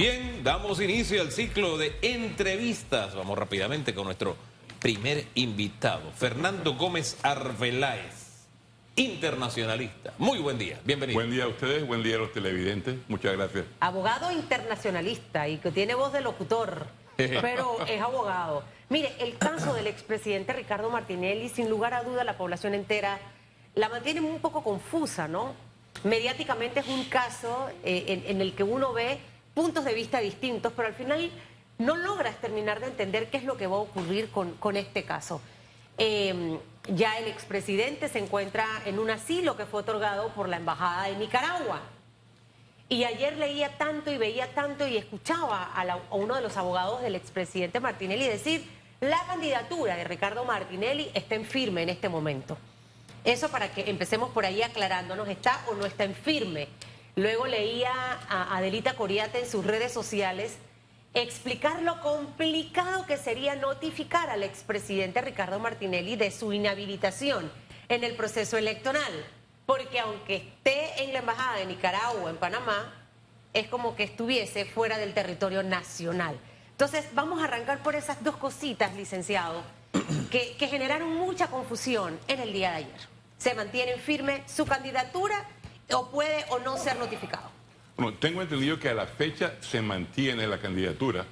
Bien, damos inicio al ciclo de entrevistas. Vamos rápidamente con nuestro primer invitado, Fernando Gómez Arbeláez, internacionalista. Muy buen día, bienvenido. Buen día a ustedes, buen día a los televidentes. Muchas gracias. Abogado internacionalista y que tiene voz de locutor, pero es abogado. Mire, el caso del expresidente Ricardo Martinelli, sin lugar a duda la población entera la mantiene un poco confusa, ¿no? Mediáticamente es un caso en el que uno ve puntos de vista distintos, pero al final no logras terminar de entender qué es lo que va a ocurrir con este caso. Ya el expresidente se encuentra en un asilo que fue otorgado por la Embajada de Nicaragua. Y ayer leía tanto y veía tanto y escuchaba a uno de los abogados del expresidente Martinelli decir: la candidatura de Ricardo Martinelli está en firme en este momento. Eso para que empecemos por ahí aclarándonos, ¿está o no está en firme? Luego leía a Adelita Coriate en sus redes sociales explicar lo complicado que sería notificar al expresidente Ricardo Martinelli de su inhabilitación en el proceso electoral. Porque aunque esté en la Embajada de Nicaragua, en Panamá, es como que estuviese fuera del territorio nacional. Entonces, vamos a arrancar por esas dos cositas, licenciado, que generaron mucha confusión en el día de ayer. ¿Se mantiene firme su candidatura o puede o no ser notificado? Bueno, tengo entendido que a la fecha se mantiene la candidatura.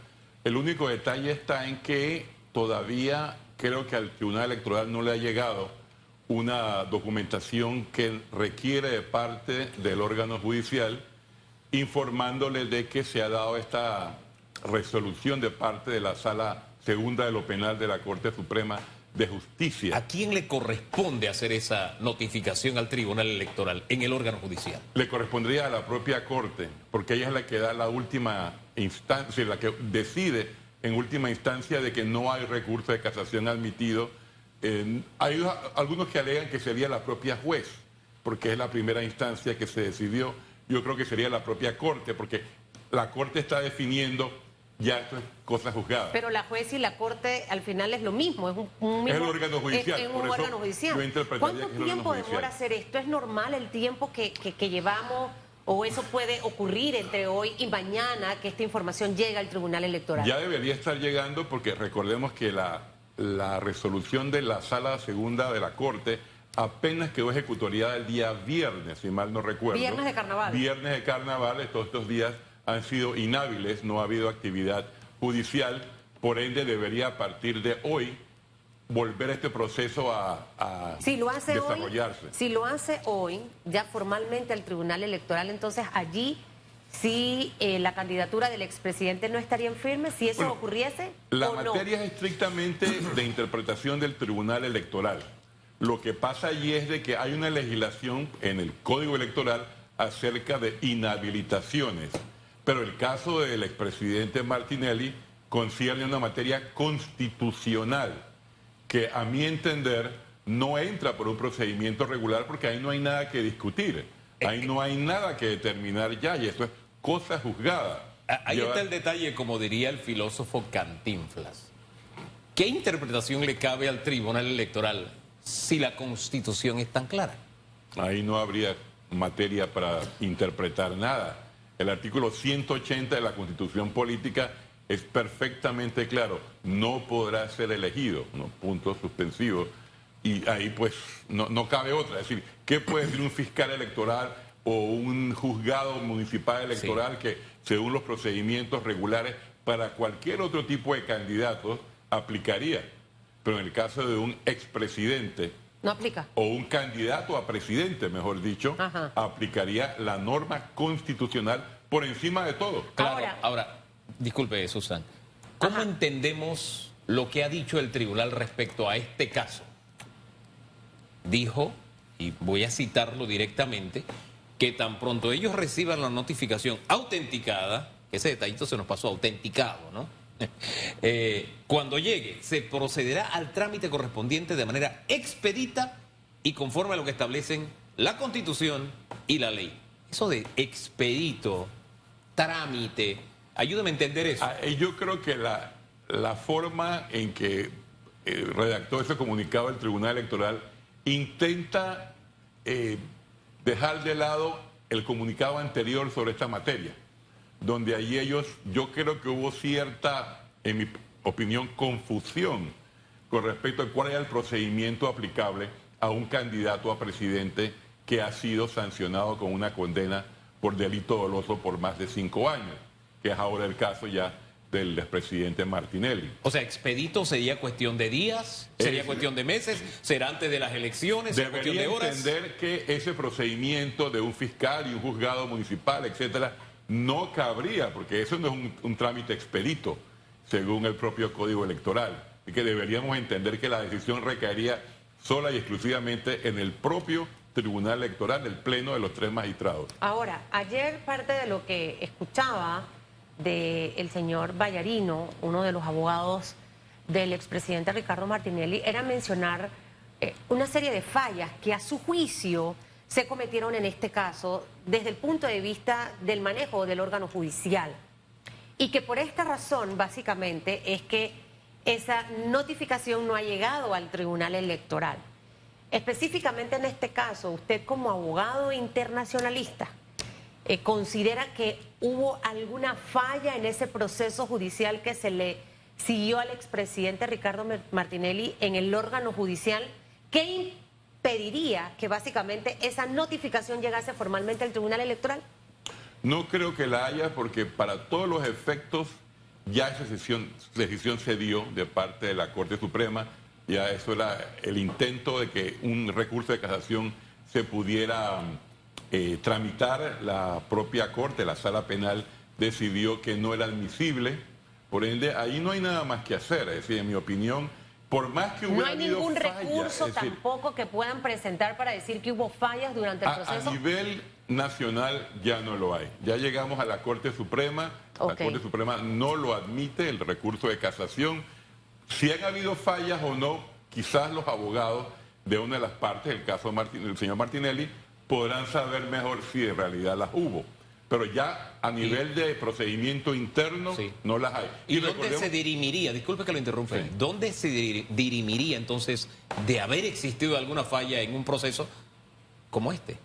El único detalle está en que todavía creo que al Tribunal Electoral no le ha llegado una documentación que requiere de parte del órgano judicial informándole de que se ha dado esta resolución de parte de la Sala Segunda de lo Penal de la Corte Suprema de Justicia. ¿A quién le corresponde hacer esa notificación al Tribunal Electoral en el órgano judicial? Le correspondería a la propia Corte, porque ella es la que da la última instancia, la que decide en última instancia de que no hay recurso de casación admitido. Hay algunos que alegan que sería la propia juez, porque es la primera instancia que se decidió. Yo creo que sería la propia Corte, porque la Corte está definiendo ya esto es cosa juzgada. Pero la juez y la Corte al final es lo mismo, es un mismo, es el órgano judicial. Es un órgano judicial. ¿Cuánto tiempo demora hacer esto? ¿Es normal el tiempo que llevamos o eso puede ocurrir entre hoy y mañana que esta información llegue al Tribunal Electoral? Ya debería estar llegando porque recordemos que la resolución de la Sala Segunda de la Corte apenas quedó ejecutoriada el día viernes, si mal no recuerdo. Viernes de carnaval. Viernes de carnaval, todos estos días han sido inhábiles, no ha habido actividad judicial, por ende debería a partir de hoy volver este proceso a desarrollarse. Si lo hace hoy, ya formalmente al Tribunal Electoral, entonces allí sí la candidatura del expresidente no estaría en firme, si eso ocurriese. La materia es estrictamente de interpretación del Tribunal Electoral. Lo que pasa allí es de que hay una legislación en el Código Electoral acerca de inhabilitaciones. Pero el caso del expresidente Martinelli concierne una materia constitucional que a mi entender no entra por un procedimiento regular porque ahí no hay nada que discutir, ahí no hay nada que determinar ya y eso es cosa juzgada. Ahí está el detalle, como diría el filósofo Cantinflas. ¿Qué interpretación le cabe al Tribunal Electoral si la Constitución es tan clara? Ahí no habría materia para interpretar nada. El artículo 180 de la Constitución Política es perfectamente claro. No podrá ser elegido, ¿no? Punto suspensivo. Y ahí pues no cabe otra. Es decir, ¿qué puede decir un fiscal electoral o un juzgado municipal electoral que según los procedimientos regulares para cualquier otro tipo de candidatos aplicaría? Pero en el caso de un expresidente no aplica. O un candidato a presidente, mejor dicho, aplicaría la norma constitucional por encima de todo. Claro, ahora disculpe, Susan, ¿cómo entendemos lo que ha dicho el tribunal respecto a este caso? Dijo, y voy a citarlo directamente, que tan pronto ellos reciban la notificación autenticada, ese detallito se nos pasó, autenticado, ¿no? Cuando llegue, se procederá al trámite correspondiente de manera expedita y conforme a lo que establecen la Constitución y la ley. Eso de expedito, trámite, ayúdame a entender eso. Yo creo que la forma en que redactó ese comunicado el Tribunal Electoral intenta dejar de lado el comunicado anterior sobre esta materia. donde allí yo creo que hubo cierta, en mi opinión, confusión con respecto a cuál era el procedimiento aplicable a un candidato a presidente que ha sido sancionado con una condena por delito doloso por más de 5 años, que es ahora el caso ya del expresidente Martinelli. O sea, expedito sería cuestión de días, sería cuestión de meses, será antes de las elecciones, será cuestión de horas. Entender que ese procedimiento de un fiscal y un juzgado municipal, etcétera, no cabría, porque eso no es un trámite expedito, según el propio Código Electoral. Y que deberíamos entender que la decisión recaería sola y exclusivamente en el propio Tribunal Electoral, el Pleno de los 3 magistrados. Ahora, ayer parte de lo que escuchaba del señor Vallarino, uno de los abogados del expresidente Ricardo Martinelli, era mencionar una serie de fallas que a su juicio se cometieron en este caso desde el punto de vista del manejo del órgano judicial. Y que por esta razón, básicamente, es que esa notificación no ha llegado al Tribunal Electoral. Específicamente en este caso, usted como abogado internacionalista, ¿considera que hubo alguna falla en ese proceso judicial que se le siguió al expresidente Ricardo Martinelli en el órgano judicial? ¿Qué impediría que básicamente esa notificación llegase formalmente al Tribunal Electoral? No creo que la haya, porque para todos los efectos ya esa decisión se dio de parte de la Corte Suprema. Ya eso era el intento de que un recurso de casación se pudiera tramitar. La propia Corte, la Sala Penal, decidió que no era admisible. Por ende, ahí no hay nada más que hacer. Es decir, en mi opinión, por más que hubiera habido fallas... No hay ningún recurso tampoco que puedan presentar para decir que hubo fallas durante el proceso. A nivel nacional ya no lo hay. Ya llegamos a la Corte Suprema. La Corte Suprema no lo admite, el recurso de casación. Si han habido fallas o no, quizás los abogados de una de las partes, el caso del señor Martinelli, podrán saber mejor si en realidad las hubo. Pero ya a nivel de procedimiento interno no las hay. ¿Y dónde se dirimiría? Disculpe que lo interrumpa. Sí. ¿Dónde se dirimiría entonces de haber existido alguna falla en un proceso como este?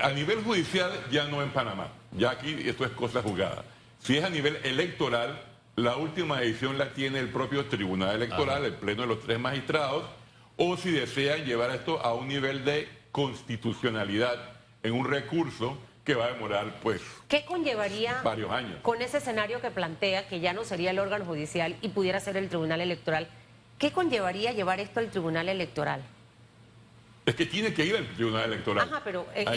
A nivel judicial ya no en Panamá. Ya aquí esto es cosa juzgada. Si es a nivel electoral, la última decisión la tiene el propio Tribunal Electoral, el Pleno de los 3 magistrados, o si desean llevar esto a un nivel de constitucionalidad en un recurso que va a demorar, pues, ¿qué conllevaría varios años? Con ese escenario que plantea, que ya no sería el órgano judicial y pudiera ser el Tribunal Electoral, ¿qué conllevaría llevar esto al Tribunal Electoral? Es que tiene que ir al Tribunal Electoral. Ajá, pero en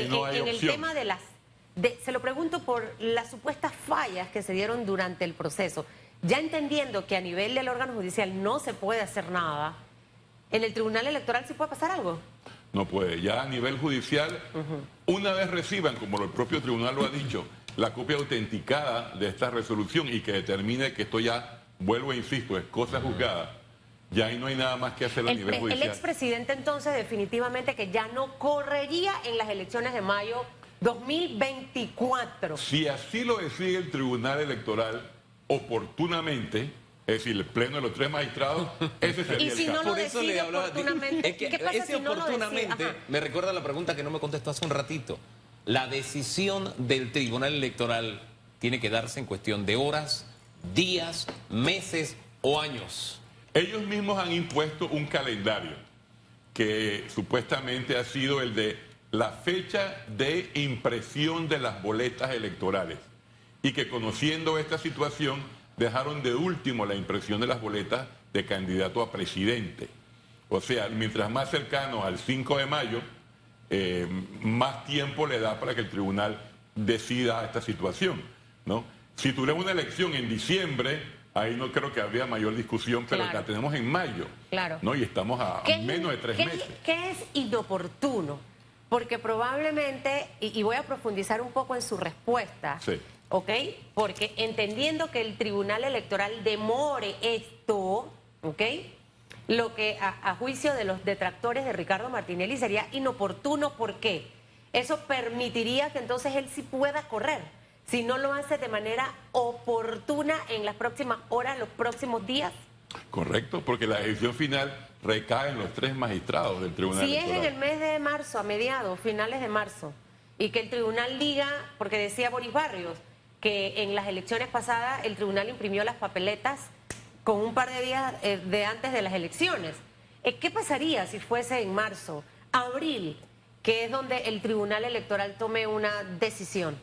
el tema de las... se lo pregunto por las supuestas fallas que se dieron durante el proceso. Ya entendiendo que a nivel del órgano judicial no se puede hacer nada, ¿en el Tribunal Electoral sí puede pasar algo? No puede. Ya a nivel judicial, una vez reciban, como el propio tribunal lo ha dicho, la copia autenticada de esta resolución y que determine que esto ya, vuelvo e insisto, es cosa juzgada, ya ahí no hay nada más que hacer a nivel judicial. El expresidente entonces definitivamente que ya no correría en las elecciones de mayo 2024. Si así lo decide el Tribunal Electoral oportunamente, es decir, el Pleno de los 3 magistrados, ese sería el caso. Por eso le hablaba oportunamente. ¿Qué pasa ese si oportunamente me recuerda la pregunta que no me contestó hace un ratito? La decisión del Tribunal Electoral tiene que darse en cuestión de horas, días, meses o años. Ellos mismos han impuesto un calendario que supuestamente ha sido el de la fecha de impresión de las boletas electorales y que, conociendo esta situación, dejaron de último la impresión de las boletas de candidato a presidente. O sea, mientras más cercano al 5 de mayo, más tiempo le da para que el tribunal decida esta situación, ¿no? Si tuviéramos una elección en diciembre, ahí no creo que habría mayor discusión, pero la tenemos en mayo, ¿no? Y estamos a menos de 3 meses. ¿Qué es inoportuno? Porque probablemente, y voy a profundizar un poco en su respuesta, ¿ok? Porque entendiendo que el Tribunal Electoral demore esto, ¿ok? Lo que a juicio de los detractores de Ricardo Martinelli sería inoportuno. ¿Por qué? Eso permitiría que entonces él sí pueda correr, si no lo hace de manera oportuna en las próximas horas, los próximos días. Correcto, porque la decisión final recae en los 3 magistrados del Tribunal Electoral. Si es en el mes de marzo, a mediados, finales de marzo, y que el tribunal diga, porque decía Boris Barrios, que en las elecciones pasadas el tribunal imprimió las papeletas con un par de días de antes de las elecciones. ¿Qué pasaría si fuese en marzo, abril, que es donde el tribunal electoral tome una decisión?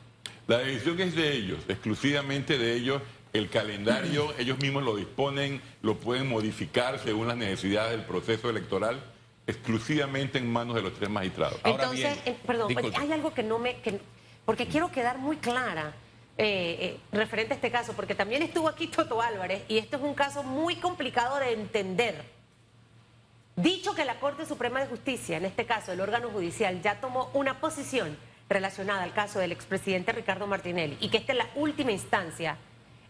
La decisión es de ellos, exclusivamente de ellos. El calendario, ellos mismos lo disponen, lo pueden modificar según las necesidades del proceso electoral, exclusivamente en manos de los 3 magistrados. Ahora Entonces, bien, perdón, disculpe. hay algo que no me... porque quiero quedar muy clara referente a este caso, porque también estuvo aquí Toto Álvarez, y esto es un caso muy complicado de entender. Dicho que la Corte Suprema de Justicia, en este caso el órgano judicial, ya tomó una posición relacionada al caso del expresidente Ricardo Martinelli, y que esta es la última instancia,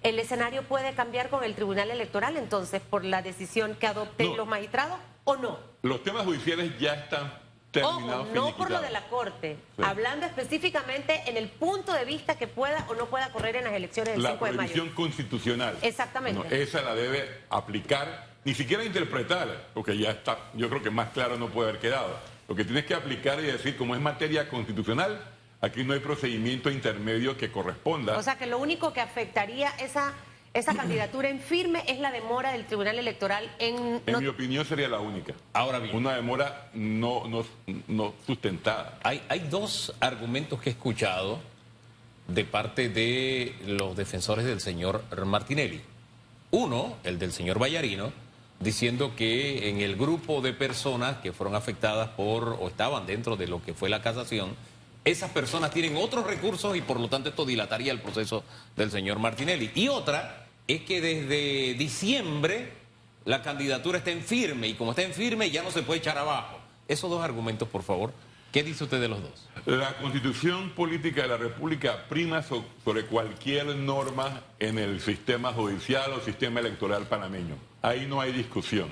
¿el escenario puede cambiar con el Tribunal Electoral entonces por la decisión que adopten los magistrados o no? Los temas judiciales ya están terminados. Ojo, no por lo de la Corte, Sí. hablando específicamente en el punto de vista que pueda o no pueda correr en las elecciones del 5 de La mayo. prohibición constitucional. Exactamente. Bueno, esa la debe aplicar, ni siquiera interpretar, porque ya está, yo creo que más claro no puede haber quedado. Lo que tienes que aplicar y decir, como es materia constitucional, aquí no hay procedimiento intermedio que corresponda. O sea que lo único que afectaría esa candidatura en firme es la demora del Tribunal Electoral en... En mi opinión sería la única. Ahora bien, Una demora no sustentada. hay dos argumentos que he escuchado de parte de los defensores del señor Martinelli. Uno, el del señor Vallarino, diciendo que en el grupo de personas que fueron afectadas por o estaban dentro de lo que fue la casación, esas personas tienen otros recursos y por lo tanto esto dilataría el proceso del señor Martinelli. Y otra es que desde diciembre la candidatura está en firme y como está en firme ya no se puede echar abajo. Esos dos argumentos, por favor. ¿Qué dice usted de los dos? La Constitución Política de la República prima sobre cualquier norma en el sistema judicial o sistema electoral panameño. Ahí no hay discusión.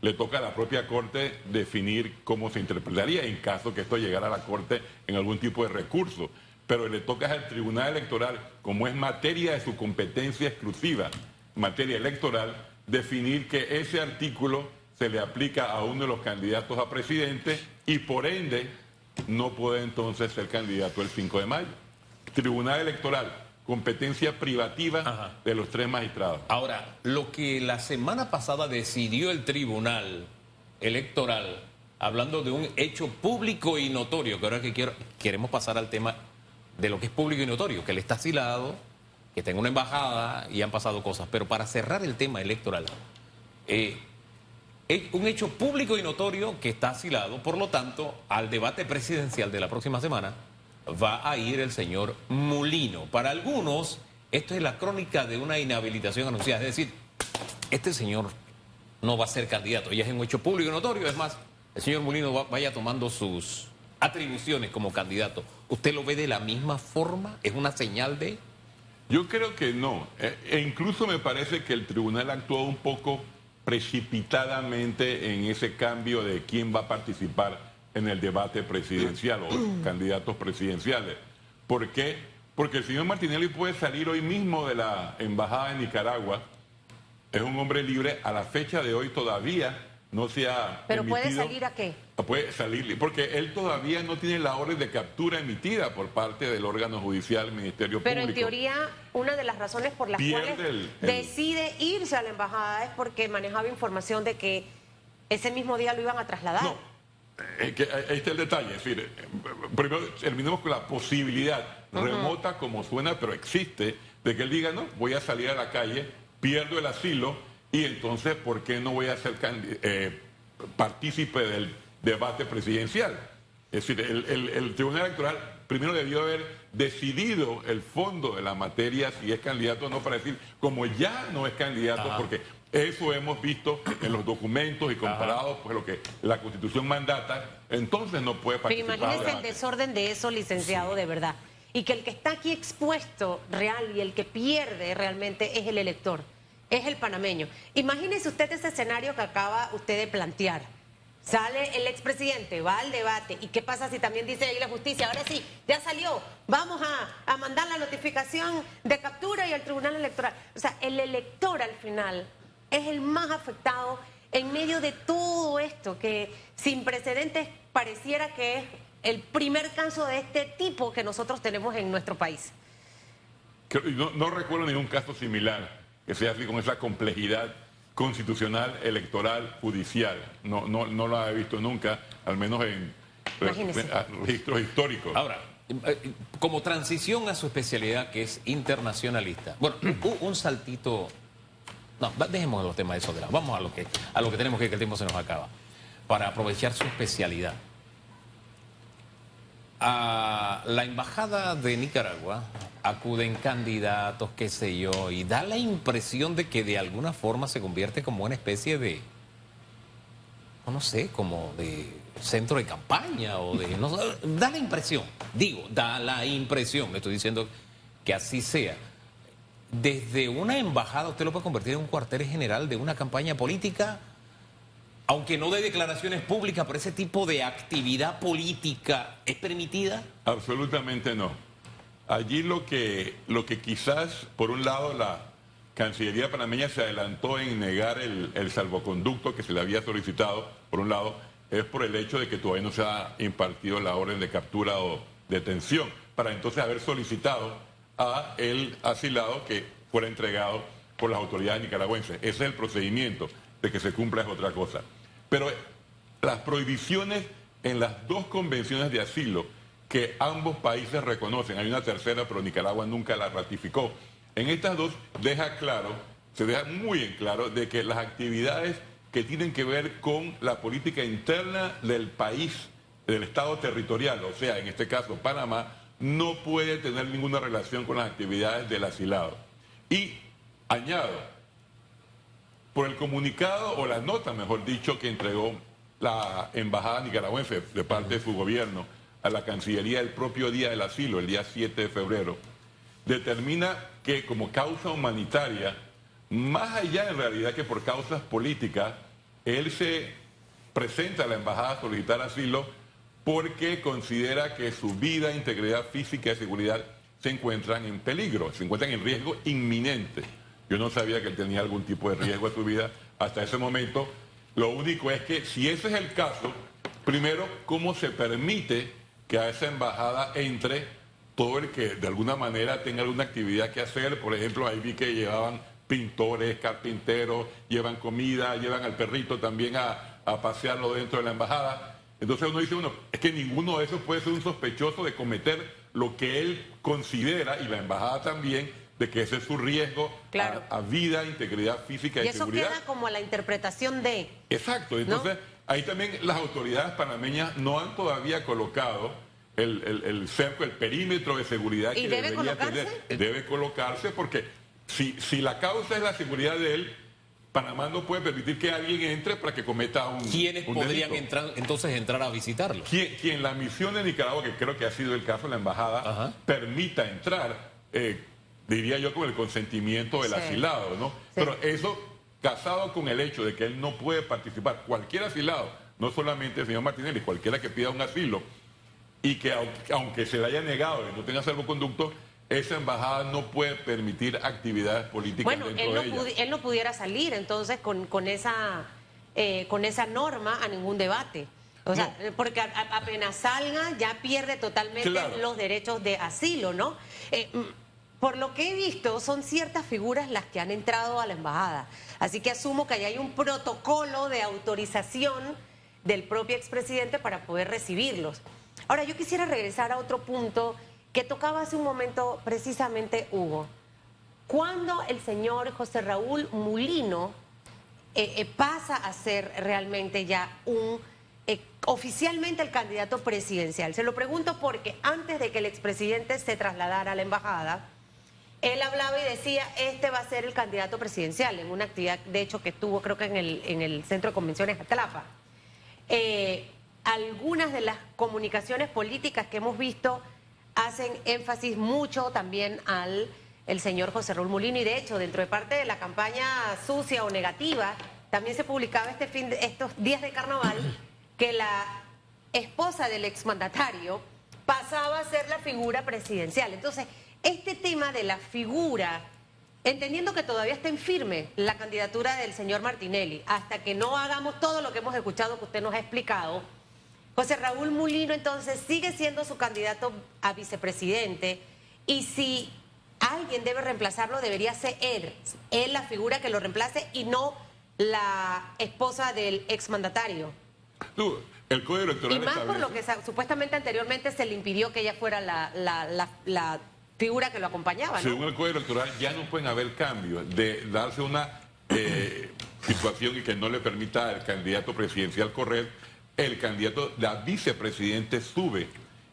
Le toca a la propia Corte definir cómo se interpretaría en caso que esto llegara a la Corte en algún tipo de recurso. Pero le toca al Tribunal Electoral, como es materia de su competencia exclusiva, materia electoral, definir que ese artículo se le aplica a uno de los candidatos a presidente y por ende no puede entonces ser candidato el 5 de mayo. Tribunal Electoral, competencia privativa de los 3 magistrados. Ahora, lo que la semana pasada decidió el Tribunal Electoral, hablando de un hecho público y notorio, que ahora que queremos pasar al tema de lo que es público y notorio, que él está asilado, que está en una embajada y han pasado cosas. Pero para cerrar el tema electoral, es un hecho público y notorio que está asilado, por lo tanto, al debate presidencial de la próxima semana va a ir el señor Mulino. Para algunos, esto es la crónica de una inhabilitación anunciada, es decir, este señor no va a ser candidato, ya es un hecho público y notorio, es más, el señor Mulino vaya tomando sus atribuciones como candidato. ¿Usted lo ve de la misma forma? ¿Es una señal de...? Yo creo que no. E incluso me parece que el tribunal actuó un poco precipitadamente en ese cambio de quién va a participar en el debate presidencial o candidatos presidenciales. ¿Por qué? Porque el señor Martinelli puede salir hoy mismo de la embajada de Nicaragua. Es un hombre libre. A la fecha de hoy todavía no se ha ¿Pero emitido. puede salir a qué? Puede salir, porque él todavía no tiene la orden de captura emitida por parte del órgano judicial, Ministerio Pero Público. en teoría, una de las razones por las Pierde cuales decide irse a la embajada es porque manejaba información de que ese mismo día lo iban a trasladar. No, ahí está el detalle. Es decir, primero terminemos con la posibilidad remota como suena, pero existe, de que él diga, no, voy a salir a la calle, pierdo el asilo y entonces, ¿por qué no voy a ser partícipe del debate presidencial? Es decir, el Tribunal Electoral primero debió haber decidido el fondo de la materia, si es candidato o no, para decir, como ya no es candidato, porque eso hemos visto en los documentos y comparado pues lo que la Constitución mandata, entonces no puede Pero participar. imagínese el desorden de eso, licenciado, de verdad. Y que el que está aquí expuesto real y el que pierde realmente es el elector, es el panameño. Imagínese usted ese escenario que acaba usted de plantear. Sale el expresidente, va al debate, ¿y qué pasa si también dice ahí la justicia? Ahora sí, ya salió, vamos a mandar la notificación de captura y al Tribunal Electoral. O sea, el elector al final es el más afectado en medio de todo esto, que sin precedentes pareciera que es el primer caso de este tipo que nosotros tenemos en nuestro país. No recuerdo ningún caso similar que sea así con esa complejidad constitucional, electoral, judicial. No lo he visto nunca, al menos en registros históricos. Ahora, como transición a su especialidad, que es internacionalista. Bueno, un saltito. No, dejemos los temas de eso de lado. Vamos a lo que tenemos que el tiempo se nos acaba. Para aprovechar su especialidad. A la embajada de Nicaragua acuden candidatos, qué sé yo, y da la impresión de que de alguna forma se convierte como una especie de, no sé, como de centro de campaña o de, no, da la impresión, le estoy diciendo que así sea. Desde una embajada usted lo puede convertir en un cuartel general de una campaña política, aunque no de declaraciones públicas, pero ese tipo de actividad política ¿es permitida? Absolutamente no. Allí lo que quizás, por un lado, la Cancillería panameña se adelantó en negar el salvoconducto que se le había solicitado, por un lado, es por el hecho de que todavía no se ha impartido la orden de captura o detención, para entonces haber solicitado a el asilado que fuera entregado por las autoridades nicaragüenses. Ese es el procedimiento. De que se cumpla es otra cosa. Pero las prohibiciones en las dos convenciones de asilo que ambos países reconocen, hay una tercera, pero Nicaragua nunca la ratificó, en estas dos se deja muy en claro de que las actividades que tienen que ver con la política interna del país, del Estado territorial, o sea, en este caso Panamá, no puede tener ninguna relación con las actividades del asilado. Y añado, por el comunicado o la nota, mejor dicho, que entregó la embajada nicaragüense de parte de su gobierno a la Cancillería el propio día del asilo, el día 7 de febrero, determina que como causa humanitaria, más allá en realidad que por causas políticas, él se presenta a la embajada a solicitar asilo porque considera que su vida, integridad física y seguridad se encuentran en peligro, se encuentran en riesgo inminente. Yo no sabía que él tenía algún tipo de riesgo a su vida hasta ese momento. Lo único es que si ese es el caso, primero, ¿cómo se permite que a esa embajada entre todo el que de alguna manera tenga alguna actividad que hacer? Por ejemplo, ahí vi que llevaban pintores, carpinteros, llevan comida, llevan al perrito también a pasearlo dentro de la embajada. Entonces uno dice, es que ninguno de esos puede ser un sospechoso de cometer lo que él considera, y la embajada también, de que ese es su riesgo, claro, a vida, integridad física y seguridad. Y eso queda como la interpretación de... Exacto, entonces, ¿no? Ahí también las autoridades panameñas no han todavía colocado el cerco, el perímetro de seguridad que debería tener. Debe colocarse porque si la causa es la seguridad de él, Panamá no puede permitir que alguien entre para que cometa un ¿Quiénes podrían entrar a visitarlo? Quien la misión de Nicaragua, que creo que ha sido el caso, la embajada, permita entrar, diría yo, con el consentimiento del asilado, ¿no? Sí. Pero eso, casado con el hecho de que él no puede participar, cualquier asilado, no solamente el señor Martinelli, cualquiera que pida un asilo, y que aunque se le haya negado y no tenga salvoconducto, esa embajada no puede permitir actividades políticas dentro de ella. Él no pudiera salir entonces con esa norma a ningún debate. O sea, porque apenas salga ya pierde totalmente los derechos de asilo, ¿no? Por lo que he visto, son ciertas figuras las que han entrado a la embajada. Así que asumo que ahí hay un protocolo de autorización del propio expresidente para poder recibirlos. Ahora, yo quisiera regresar a otro punto que tocaba hace un momento precisamente Hugo. Cuando el señor José Raúl Mulino pasa a ser realmente ya oficialmente el candidato presidencial. Se lo pregunto porque antes de que el expresidente se trasladara a la embajada, él hablaba y decía, este va a ser el candidato presidencial, en una actividad, de hecho, que estuvo creo que en el Centro de Convenciones Atlapa. Algunas de las comunicaciones políticas que hemos visto hacen énfasis mucho también al señor José Raúl Mulino, y de hecho, dentro de parte de la campaña sucia o negativa, también se publicaba estos días de carnaval que la esposa del exmandatario pasaba a ser la figura presidencial. Entonces, este tema de la figura, entendiendo que todavía está en firme la candidatura del señor Martinelli, hasta que no hagamos todo lo que hemos escuchado que usted nos ha explicado, José Raúl Mulino entonces sigue siendo su candidato a vicepresidente, y si alguien debe reemplazarlo, debería ser él la figura que lo reemplace y no la esposa del exmandatario. No, el Código Electoral Y más por lo establece- que supuestamente anteriormente se le impidió que ella fuera la figura que lo acompañaba, ¿no? Según el Código Electoral ya no pueden haber cambios de darse una situación y que no le permita al candidato presidencial correr, el candidato, la vicepresidente sube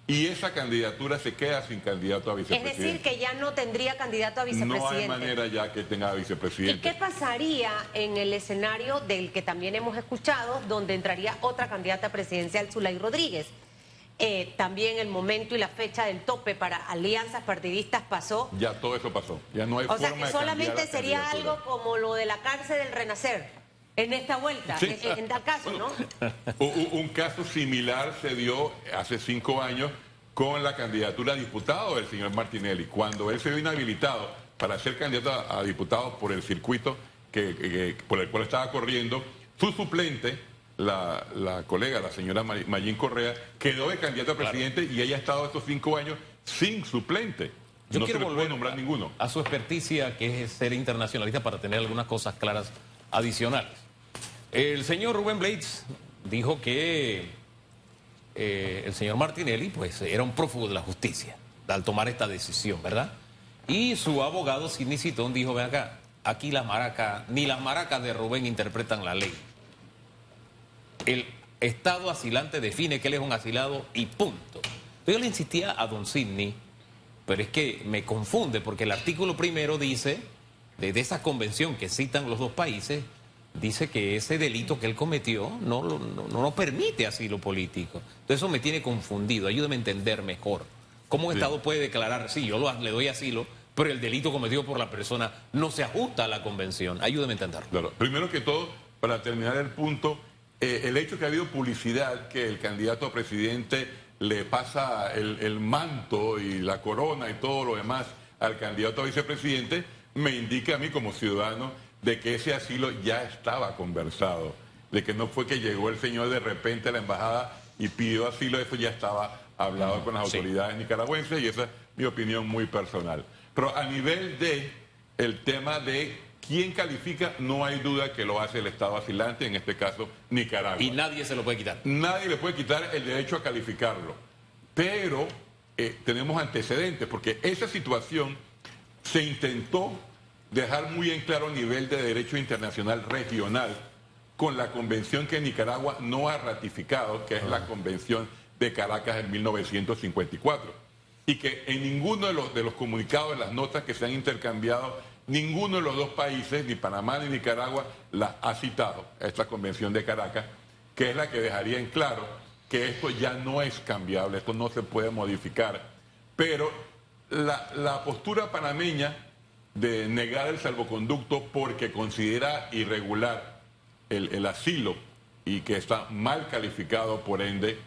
y esa candidatura se queda sin candidato a Es vicepresidente. decir, que ya no tendría candidato a vicepresidente. No hay manera ya que tenga ¿Y vicepresidente. qué pasaría en el escenario del que también hemos escuchado, donde entraría otra candidata presidencial, Zulay Rodríguez? También el momento y la fecha del tope para alianzas partidistas pasó. Ya todo eso pasó. Ya no hay O sea, forma que de solamente cambiar la sería candidatura. algo como lo de la cárcel del Renacer en esta vuelta, Sí. en tal caso, ¿no? Un caso similar se dio hace 5 años con la candidatura a diputado del señor Martinelli. Cuando él se vio inhabilitado para ser candidato a diputado por el circuito por el cual estaba corriendo, su suplente, la colega, la señora Mayín Correa, quedó de candidato a presidente y ella ha estado estos 5 años sin suplente. Yo no quiero se le puede volver nombrar ninguno. a su experticia, que es ser internacionalista, para tener algunas cosas claras adicionales. El señor Rubén Blades dijo que el señor Martinelli pues era un prófugo de la justicia al tomar esta decisión, ¿verdad? Y su abogado Sidney Citón dijo: ven acá, aquí las maracas, ni las maracas de Rubén interpretan la ley. El Estado asilante define que él es un asilado y punto. Yo le insistía a don Sidney, pero es que me confunde porque el artículo primero dice, de esa convención que citan los dos países, dice que ese delito que él cometió no permite asilo político. Entonces eso me tiene confundido, ayúdame a entender mejor. ¿Cómo un Estado puede declarar, sí, yo le doy asilo, pero el delito cometido por la persona no se ajusta a la convención? Ayúdame a entenderlo. Claro. Primero que todo, para terminar el punto, el hecho que ha habido publicidad, que el candidato a presidente le pasa el manto y la corona y todo lo demás al candidato a vicepresidente, me indica a mí como ciudadano de que ese asilo ya estaba conversado, de que no fue que llegó el señor de repente a la embajada y pidió asilo, eso ya estaba hablado con las autoridades nicaragüenses y esa es mi opinión muy personal. Pero a nivel de el tema de quién califica, no hay duda que lo hace el Estado asilante, en este caso Nicaragua. Y nadie se lo puede quitar. Nadie le puede quitar el derecho a calificarlo. Pero tenemos antecedentes, porque esa situación se intentó dejar muy en claro a nivel de derecho internacional regional con la convención que Nicaragua no ha ratificado, que es la Convención de Caracas en 1954. Y que en ninguno de los comunicados, de las notas que se han intercambiado, ninguno de los dos países, ni Panamá ni Nicaragua, la ha citado, esta Convención de Caracas, que es la que dejaría en claro que esto ya no es cambiable, esto no se puede modificar. Pero la postura panameña de negar el salvoconducto porque considera irregular el asilo y que está mal calificado por ende,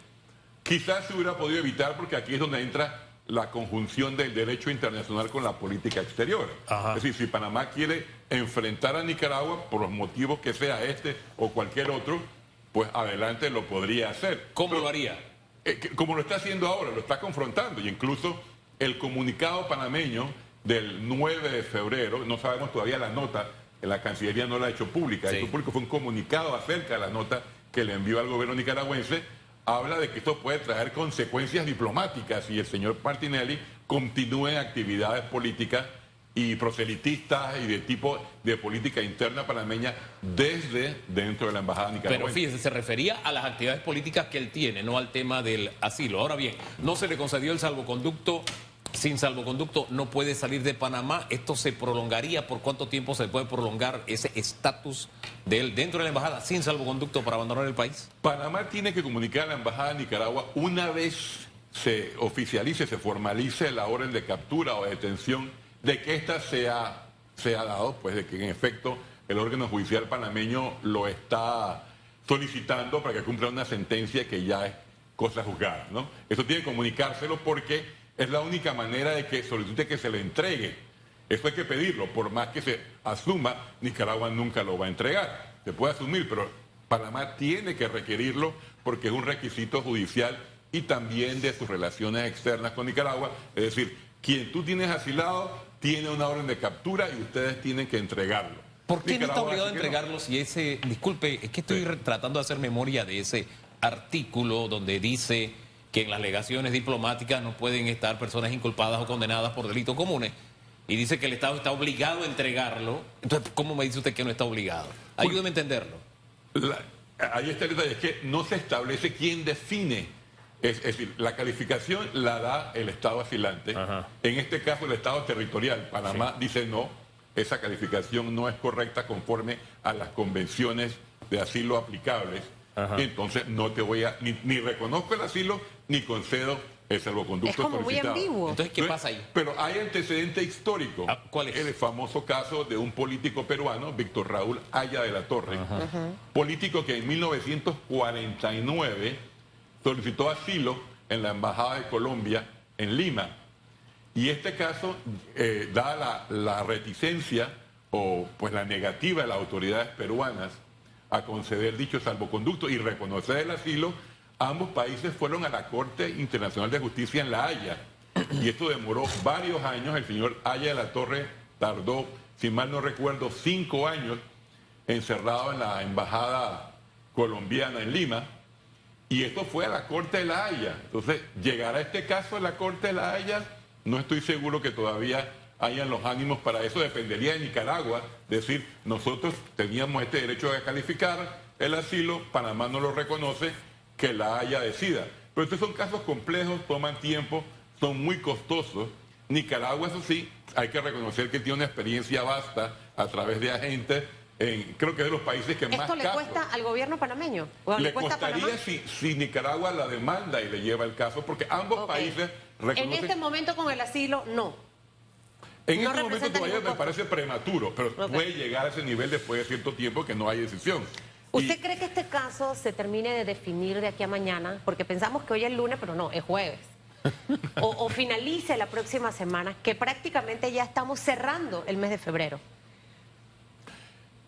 quizás se hubiera podido evitar porque aquí es donde entra la conjunción del derecho internacional con la política exterior. Ajá. Es decir, si Panamá quiere enfrentar a Nicaragua por los motivos que sea este o cualquier otro, pues adelante lo podría hacer. ¿Cómo Pero, lo haría? como lo está haciendo ahora, lo está confrontando y incluso el comunicado panameño del 9 de febrero, no sabemos todavía la nota, la Cancillería no la ha hecho pública, Sí. hecho público fue un comunicado acerca de la nota que le envió al gobierno nicaragüense, habla de que esto puede traer consecuencias diplomáticas y el señor Martinelli continúe en actividades políticas y proselitistas y de tipo de política interna panameña desde dentro de la embajada Pero nicaragüense. fíjese, se refería a las actividades políticas que él tiene, no al tema del asilo. Ahora bien, no se le concedió el salvoconducto. Sin salvoconducto no puede salir de Panamá. ¿Esto se prolongaría? ¿Por cuánto tiempo se puede prolongar ese estatus de él dentro de la embajada sin salvoconducto para abandonar el país? Panamá tiene que comunicar a la embajada de Nicaragua una vez se oficialice, se formalice la orden de captura o de detención de que ésta se ha dado, pues de que en efecto el órgano judicial panameño lo está solicitando para que cumpla una sentencia que ya es cosa juzgada, ¿no? Eso tiene que comunicárselo porque es la única manera de que solicite que se le entregue. Eso hay que pedirlo, por más que se asuma, Nicaragua nunca lo va a entregar. Se puede asumir, pero Panamá tiene que requerirlo porque es un requisito judicial y también de sus relaciones externas con Nicaragua. Es decir, quien tú tienes asilado tiene una orden de captura y ustedes tienen que entregarlo. ¿Por qué no está Nicaragua obligado a dice que no. entregarlo si ese, disculpe, es que estoy tratando de hacer memoria de ese artículo donde dice que en las legaciones diplomáticas no pueden estar personas inculpadas o condenadas por delitos comunes? Y dice que el Estado está obligado a entregarlo. Entonces, ¿cómo me dice usted que no está obligado? Ayúdeme a entenderlo. Ahí está el detalle, es que no se establece quién define. Es decir, la calificación la da el Estado asilante. Ajá. En este caso, el Estado territorial. Panamá dice no, esa calificación no es correcta conforme a las convenciones de asilo aplicables. Ajá. Y entonces no te voy a, ni reconozco el asilo, ni concedo el salvoconducto Es como muy solicitado. ambiguo. Entonces, ¿qué pasa ahí? Pero hay antecedente histórico. Ah, ¿cuál es? El famoso caso de un político peruano, Víctor Raúl Haya de la Torre, político que en 1949 solicitó asilo en la Embajada de Colombia en Lima. Y este caso, da la reticencia o pues la negativa de las autoridades peruanas a conceder dicho salvoconducto y reconocer el asilo, ambos países fueron a la Corte Internacional de Justicia en La Haya. Y esto demoró varios años. El señor Haya de la Torre tardó, si mal no recuerdo, 5 años encerrado en la Embajada colombiana en Lima. Y esto fue a la Corte de La Haya. Entonces, ¿llegará este caso a la Corte de La Haya? No estoy seguro que todavía hayan los ánimos para eso. Dependería de Nicaragua decir, nosotros teníamos este derecho de calificar el asilo, Panamá no lo reconoce, que La Haya decida. Pero estos son casos complejos, toman tiempo, son muy costosos. Nicaragua, eso sí, hay que reconocer que tiene una experiencia vasta a través de agentes. Creo que es de los países que más ¿Esto le casos. cuesta al gobierno panameño? ¿O Le cuesta a Panamá? costaría si Nicaragua la demanda y le lleva el caso, porque ambos Ok. países En reconocen. este momento con el asilo, no. En no este momento representa todavía ningún me parece prematuro, pero Ok. puede llegar a ese nivel después de cierto tiempo que no hay decisión. ¿Usted Y cree que este caso se termine de definir de aquí a mañana? Porque pensamos que hoy es lunes, pero no, es jueves. O finalice la próxima semana, que prácticamente ya estamos cerrando el mes de febrero.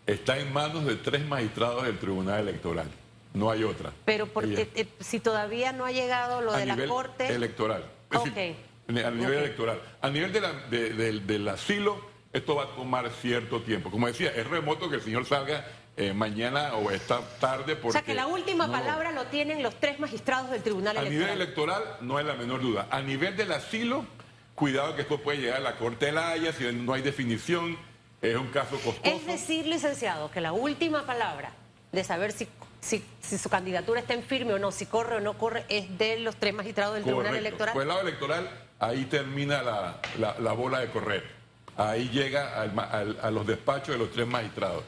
está en manos de 3 magistrados del Tribunal Electoral. No hay otra. Pero porque, Ella- si todavía no ha llegado lo a de la nivel Corte... electoral. Es decir, a nivel Ok. electoral. A nivel del asilo, esto va a tomar cierto tiempo. Como decía, es remoto que el señor salga mañana o esta tarde porque... O sea que la última no- palabra lo tienen los 3 magistrados del Tribunal A nivel Electoral. electoral no hay la menor duda. A nivel del asilo, cuidado que esto puede llegar a la Corte de La Haya si no hay definición, es un caso costoso. Es decir, licenciado, que la última palabra de saber si su candidatura está en firme o no, si corre o no corre, es de los 3 magistrados del Tribunal Correcto. Electoral. Por el lado electoral, ahí termina la bola de correr. Ahí llega a los despachos de los 3 magistrados.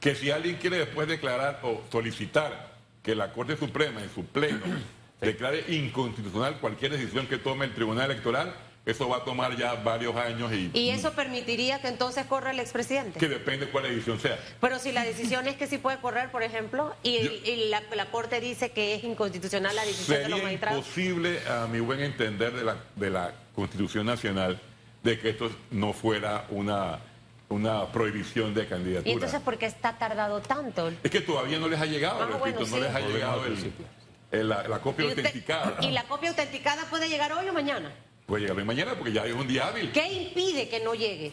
Que si alguien quiere después declarar o solicitar que la Corte Suprema en su pleno declare inconstitucional cualquier decisión que tome el Tribunal Electoral, eso va a tomar ya varios años Y eso permitiría que entonces corra el expresidente. que depende cuál decisión sea. Pero si la decisión es que sí puede correr, por ejemplo, y la Corte dice que es inconstitucional la decisión de los Sería magistrados. imposible, a mi buen entender, de la Constitución Nacional, de que esto no fuera una prohibición de candidatura. Y entonces, ¿por qué está tardado tanto? Es que todavía no les ha llegado, Ah, repito, bueno, no sí. les ha llegado la copia ¿Y usted- autenticada. ¿Y la copia autenticada puede llegar hoy o mañana? Puede llegar hoy mañana porque ya es un día hábil. ¿Qué impide que no llegue?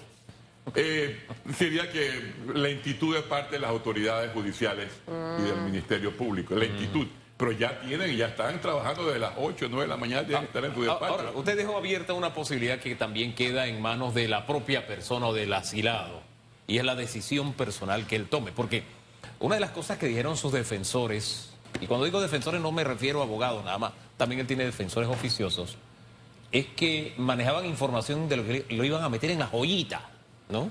Sería que lentitud de parte de las autoridades judiciales y del Ministerio Público, lentitud. Pero ya están trabajando desde las 8 o 9 de la mañana, tienen que estar en su despacho. Ahora, usted dejó abierta una posibilidad que también queda en manos de la propia persona o del asilado, y es la decisión personal que él tome. Porque una de las cosas que dijeron sus defensores, y cuando digo defensores no me refiero a abogados nada más, también él tiene defensores oficiosos, es que manejaban información de lo que lo iban a meter en la joyita, ¿no?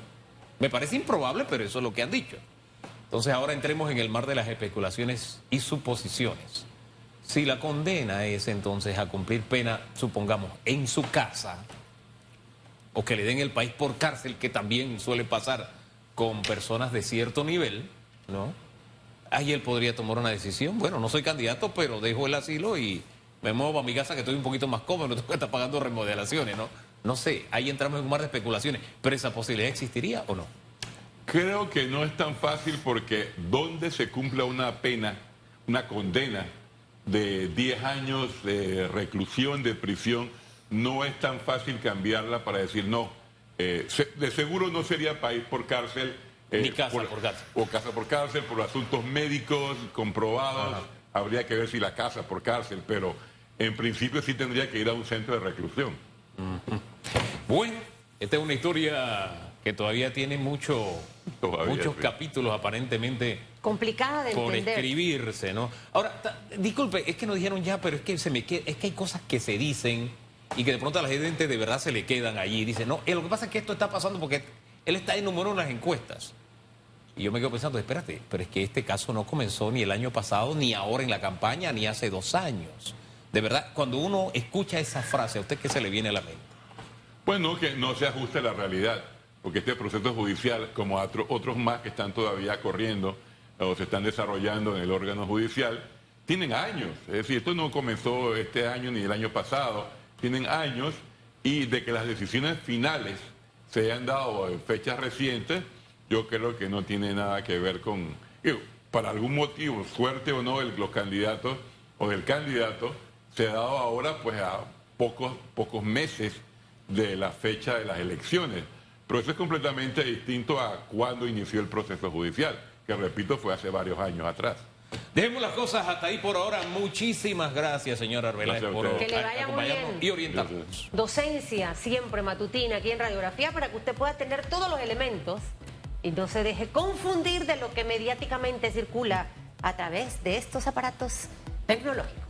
Me parece improbable, pero eso es lo que han dicho. Entonces ahora entremos en el mar de las especulaciones y suposiciones. Si la condena es entonces a cumplir pena, supongamos, en su casa, o que le den el país por cárcel, que también suele pasar con personas de cierto nivel, ¿no? Ahí él podría tomar una decisión. Bueno, no soy candidato, pero dejo el asilo y me muevo a mi casa que estoy un poquito más cómodo, no tengo que estar pagando remodelaciones, ¿no? No sé, ahí entramos en un mar de especulaciones, pero esa posibilidad existiría o no. Creo que no es tan fácil porque donde se cumpla una pena, una condena de 10 años de reclusión, de prisión, no es tan fácil cambiarla para decir no, de seguro no sería país por cárcel. Ni casa por cárcel. O casa por cárcel, por asuntos médicos comprobados. Ajá. Habría que ver si la casa por cárcel, pero en principio sí tendría que ir a un centro de reclusión. Bueno, esta es una historia que todavía tiene muchos sí. capítulos aparentemente complicada de por entender. Escribirse, ¿no? Ahora, disculpe, es que nos dijeron ya, pero es que es que hay cosas que se dicen y que de pronto a la gente de verdad se le quedan allí. Dice, no, lo que pasa es que esto está pasando porque él está en número en las encuestas. Y yo me quedo pensando, espérate, pero es que este caso no comenzó ni el año pasado, ni ahora en la campaña, ni hace 2 años. De verdad, cuando uno escucha esa frase, ¿a usted qué se le viene a la mente? Bueno, que no se ajuste a la realidad, porque este proceso judicial, como otros más que están todavía corriendo o se están desarrollando en el órgano judicial, tienen años. Es decir, esto no comenzó este año ni el año pasado, tienen años, y de que las decisiones finales se hayan dado en fechas recientes, yo creo que no tiene nada que ver con, para algún motivo, suerte o no, los candidatos o del candidato, se ha dado ahora pues a pocos meses de la fecha de las elecciones. Pero eso es completamente distinto a cuando inició el proceso judicial, que repito, fue hace varios años atrás. Dejemos las cosas hasta ahí por ahora. Muchísimas gracias, señor Arbeláez, por que le vaya muy bien y orientarnos. Docencia siempre matutina aquí en Radiografía para que usted pueda tener todos los elementos y no se deje confundir de lo que mediáticamente circula a través de estos aparatos tecnológicos.